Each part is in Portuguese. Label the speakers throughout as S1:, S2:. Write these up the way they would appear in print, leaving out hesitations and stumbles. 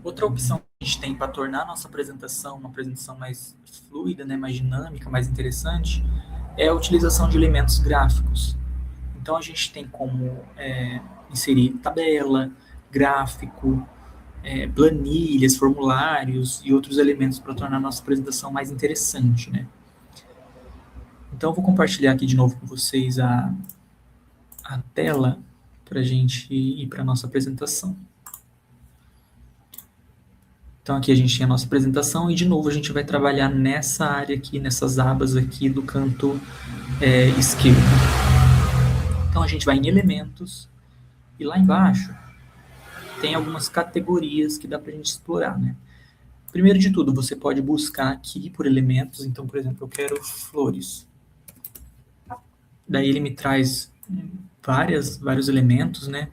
S1: Outra opção que a gente tem para tornar a nossa apresentação uma apresentação mais fluida, né, mais dinâmica, mais interessante, é a utilização de elementos gráficos. Então a gente tem como inserir tabela, gráfico, planilhas, formulários e outros elementos para tornar a nossa apresentação mais interessante, né? Então eu vou compartilhar aqui de novo com vocês a tela para a gente ir para a nossa apresentação. Então aqui a gente tem a nossa apresentação e de novo a gente vai trabalhar nessa área aqui, nessas abas aqui do canto esquerdo. Então a gente vai em elementos e lá embaixo tem algumas categorias que dá para a gente explorar, né? Primeiro de tudo, você pode buscar aqui por elementos. Então, por exemplo, eu quero flores. Daí ele me traz vários elementos, né?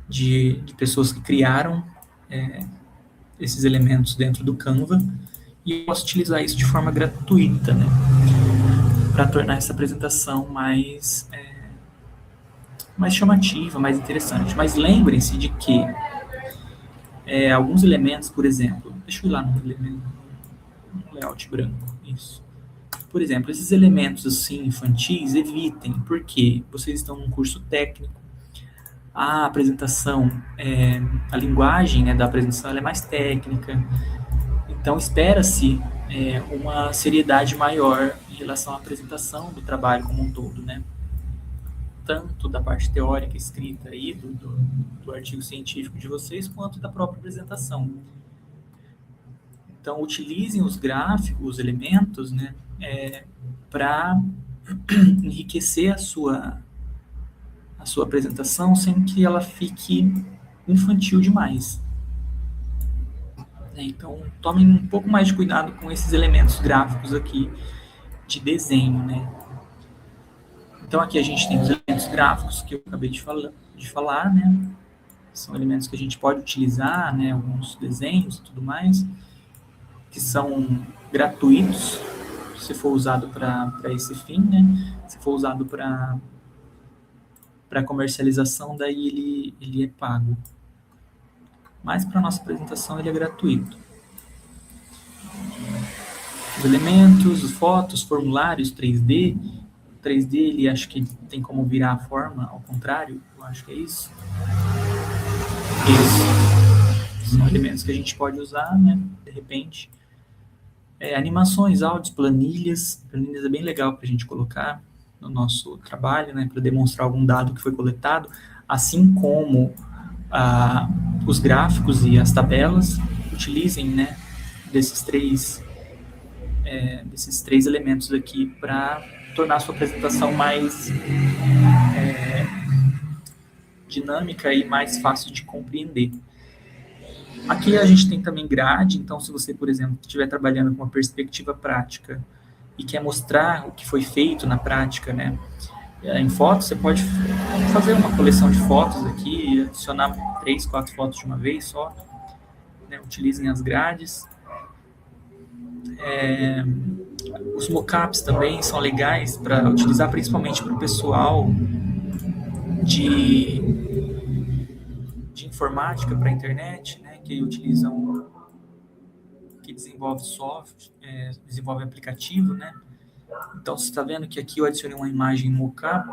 S1: De pessoas que criaram esses elementos dentro do Canva. E eu posso utilizar isso de forma gratuita, né? Para tornar essa apresentação mais chamativa, mais interessante. Mas lembrem-se de que alguns elementos, por exemplo, deixa eu ir lá no layout branco, isso. Por exemplo, esses elementos assim infantis, evitem, porque vocês estão num curso técnico, a apresentação, a linguagem, né, da apresentação ela é mais técnica, então espera-se uma seriedade maior em relação à apresentação do trabalho como um todo, né? Tanto da parte teórica escrita aí do artigo científico de vocês, quanto da própria apresentação. Então, utilizem os gráficos, os elementos, né, para enriquecer a sua apresentação sem que ela fique infantil demais. Então, tomem um pouco mais de cuidado com esses elementos gráficos aqui de desenho, né? Então, aqui a gente tem os elementos gráficos que eu acabei de falar, né? São elementos que a gente pode utilizar, né? Alguns desenhos e tudo mais, que são gratuitos, se for usado para esse fim, né? Se for usado para comercialização, daí ele é pago. Mas para nossa apresentação ele é gratuito. Os elementos, as fotos, formulários 3D. 3D ele acho que tem como virar a forma ao contrário, eu acho que é isso. Isso. São elementos que a gente pode usar, né? De repente. Animações, áudios, planilhas. Planilhas é bem legal para a gente colocar no nosso trabalho, né? Para demonstrar algum dado que foi coletado, assim como os gráficos e as tabelas. Utilizem, né, desses três elementos aqui para tornar a sua apresentação mais dinâmica e mais fácil de compreender. Aqui a gente tem também grade, então se você, por exemplo, estiver trabalhando com uma perspectiva prática e quer mostrar o que foi feito na prática, né, em fotos, você pode fazer uma coleção de fotos aqui, adicionar 3, 4 fotos de uma vez só, né, utilizem as grades. Os mockups também são legais para utilizar, principalmente para o pessoal de informática para a internet, né, que desenvolve software, desenvolve aplicativo, né. Então, você está vendo que aqui eu adicionei uma imagem mockup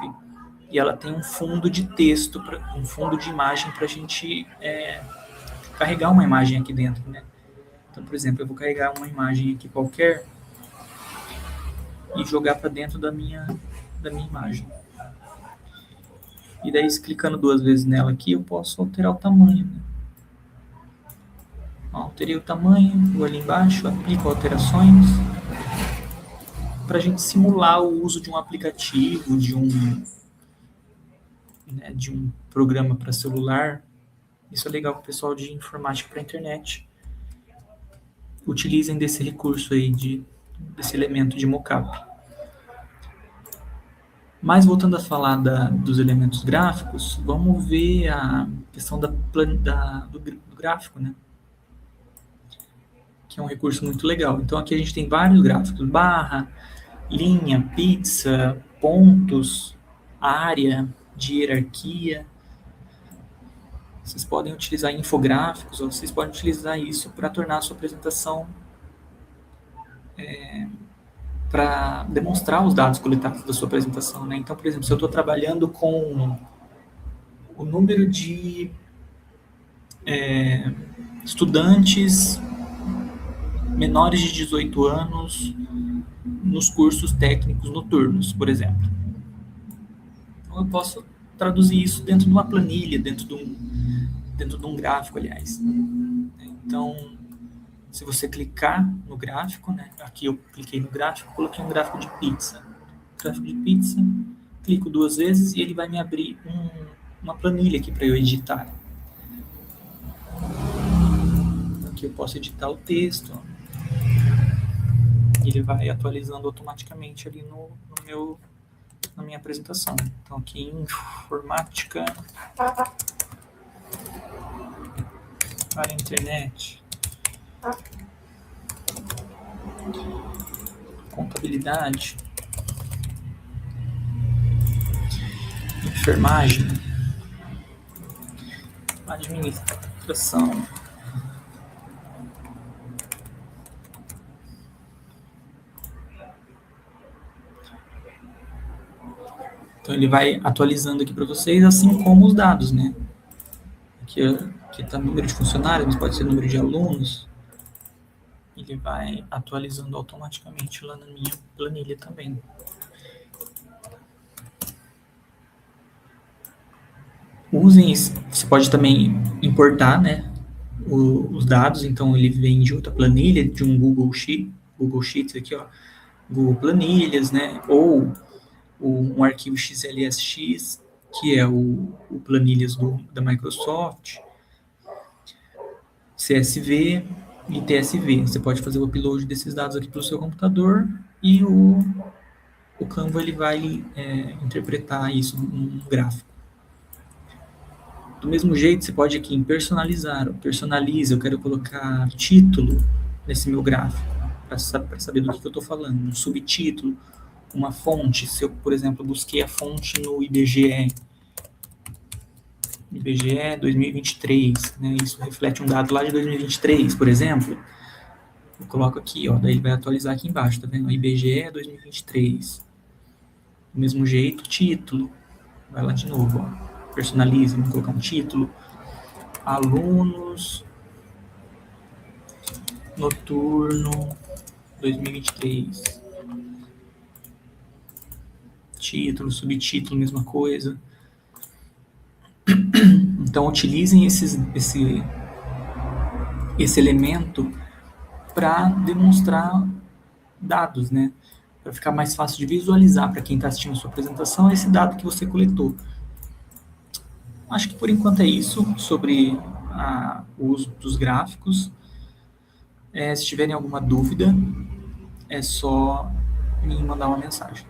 S1: e ela tem um fundo de texto, um fundo de imagem para a gente carregar uma imagem aqui dentro, né. Então, por exemplo, eu vou carregar uma imagem aqui qualquer e jogar para dentro da minha imagem. E daí, clicando 2 vezes nela aqui, eu posso alterar o tamanho, né? Alterei o tamanho, vou ali embaixo, aplico alterações, para a gente simular o uso de um aplicativo, de um programa para celular. Isso é legal para o pessoal de informática para a internet. Utilizem desse recurso aí, desse elemento de mockup. Mas voltando a falar dos elementos gráficos, vamos ver a questão do gráfico, né? Que é um recurso muito legal. Então aqui a gente tem vários gráficos: barra, linha, pizza, pontos, área de hierarquia. Vocês podem utilizar infográficos, ou vocês podem utilizar isso para tornar a sua apresentação, para demonstrar os dados coletados da sua apresentação, né? Então, por exemplo, se eu estou trabalhando com o número de estudantes menores de 18 anos nos cursos técnicos noturnos, por exemplo. Então, eu posso traduzir isso dentro de uma planilha, dentro de um gráfico, aliás. Então, se você clicar no gráfico, né? Aqui eu cliquei no gráfico, coloquei um gráfico de pizza. Gráfico de pizza, clico 2 vezes e ele vai me abrir uma planilha aqui para eu editar. Aqui eu posso editar o texto. E ele vai atualizando automaticamente ali na minha apresentação. Então aqui em informática para a internet, contabilidade, enfermagem, administração, então ele vai atualizando aqui para vocês, assim como os dados, né? Aqui está o número de funcionários, mas pode ser o número de alunos. Ele vai atualizando automaticamente lá na minha planilha também. Usem isso. Você pode também importar, né, os dados, então ele vem de outra planilha, de um Google Sheets aqui, ó, Google Planilhas, né, ou um arquivo XLSX, que é o planilhas da Microsoft, CSV e TSV. Você pode fazer o upload desses dados aqui para o seu computador e o Canva ele vai interpretar isso num gráfico. Do mesmo jeito, você pode aqui em personalizar, personalize, eu quero colocar título nesse meu gráfico, para saber do que eu estou falando, um subtítulo, uma fonte. Se eu, por exemplo, busquei a fonte no IBGE 2023, né, isso reflete um dado lá de 2023, por exemplo, eu coloco aqui, ó, daí ele vai atualizar aqui embaixo, tá vendo? IBGE 2023. Do mesmo jeito, título, vai lá de novo, ó. Personalize, vamos colocar um título, alunos noturno 2023, título, subtítulo, mesma coisa. Então utilizem esse elemento para demonstrar dados, né? Para ficar mais fácil de visualizar para quem está assistindo a sua apresentação esse dado que você coletou. Acho que por enquanto é isso sobre o uso dos gráficos. Se tiverem alguma dúvida, é só me mandar uma mensagem.